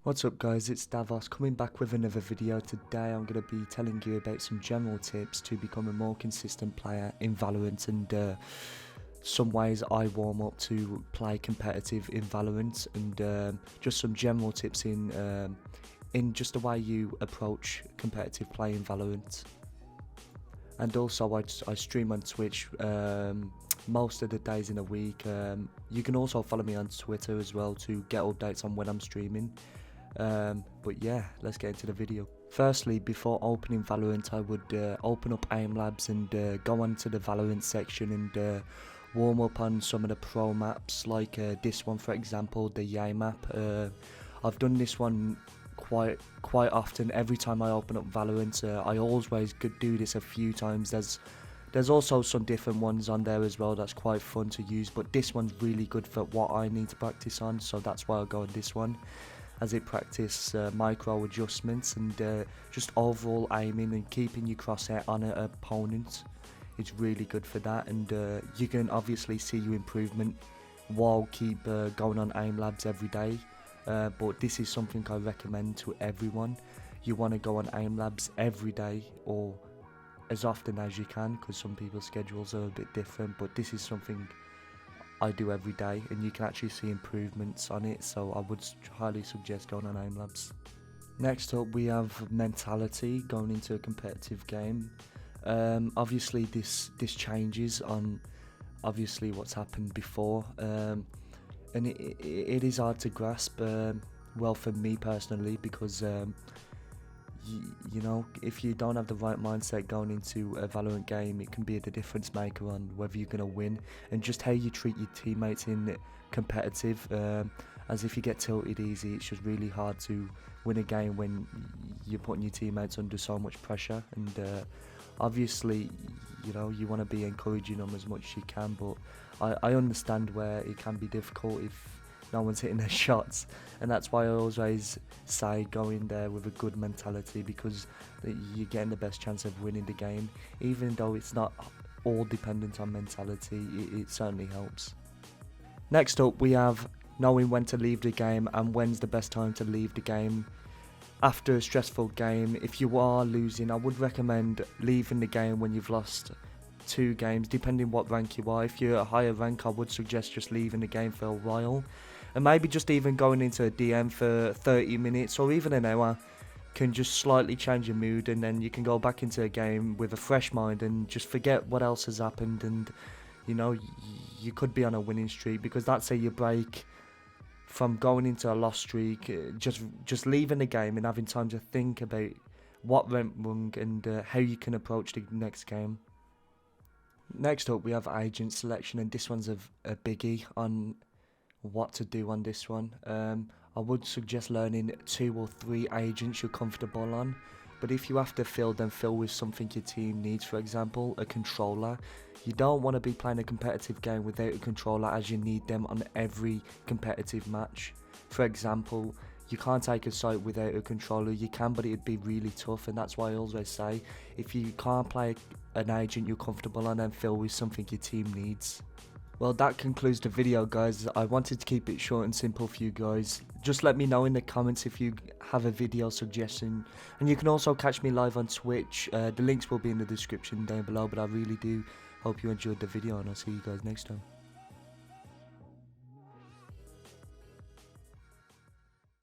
What's up guys, it's Davos coming back with another video. Today I'm going to be telling you about some general tips to become a more consistent player in Valorant and some ways I warm up to play competitive in Valorant and just some general tips in just the way you approach competitive play in Valorant. And also I stream on Twitch most of the days in a week. You can also follow me on Twitter as well to get updates on when I'm streaming. But yeah, let's get into the video. Firstly, before opening Valorant, I would open up Aimlabs and go onto the Valorant section and warm up on some of the pro maps, like this one for example, the Yay map. I've done this one quite often. Every time I open up Valorant, I always could do this a few times. There's also some different ones on there as well that's quite fun to use, but this one's really good for what I need to practice on, so that's why I'll go on this one, as it practice micro adjustments and just overall aiming and keeping your crosshair on an opponent. It's really good for that, and you can obviously see your improvement while keep going on Aimlabs every day. But this is something I recommend to everyone. You want to go on Aimlabs every day or as often as you can, because some people's schedules are a bit different, but this is something I do every day and you can actually see improvements on it, so I would highly suggest going on Aimlabs. Next up we have mentality going into a competitive game. Obviously this changes on obviously what's happened before, and it is hard to grasp, well, for me personally, because you know, if you don't have the right mindset going into a Valorant game, it can be the difference maker on whether you're going to win, and just how you treat your teammates in competitive. As if you get tilted easy, it's just really hard to win a game when you're putting your teammates under so much pressure, and obviously, you know, you want to be encouraging them as much as you can, but I understand where it can be difficult if no one's hitting their shots, and that's why I always say go in there with a good mentality, because you're getting the best chance of winning the game. Even though it's not all dependent on mentality, it certainly helps. Next up we have knowing when to leave the game and when's the best time to leave the game. After a stressful game, if you are losing, I would recommend leaving the game when you've lost 2 games, depending what rank you are. If you're a higher rank, I would suggest just leaving the game for a while, and maybe just even going into a DM for 30 minutes or even an hour can just slightly change your mood, and then you can go back into a game with a fresh mind and just forget what else has happened, and you know, you could be on a winning streak, because that's how you break from going into a loss streak. Just leaving the game and having time to think about what went wrong and how you can approach the next game. Next up we have agent selection, and this one's a biggie on what to do on this one. I would suggest learning 2 or 3 agents you're comfortable on, but if you have to fill with something your team needs, for example a controller, you don't want to be playing a competitive game without a controller, as you need them on every competitive match. For example, you can't take a site without a controller. You can, but it'd be really tough, and that's why I always say, if you can't play an agent you're comfortable on, then fill with something your team needs. Well, that concludes the video, guys. I wanted to keep it short and simple for you guys. Just let me know in the comments if you have a video suggestion, and you can also catch me live on Twitch. The links will be in the description down below, but I really do hope you enjoyed the video, and I'll see you guys next time.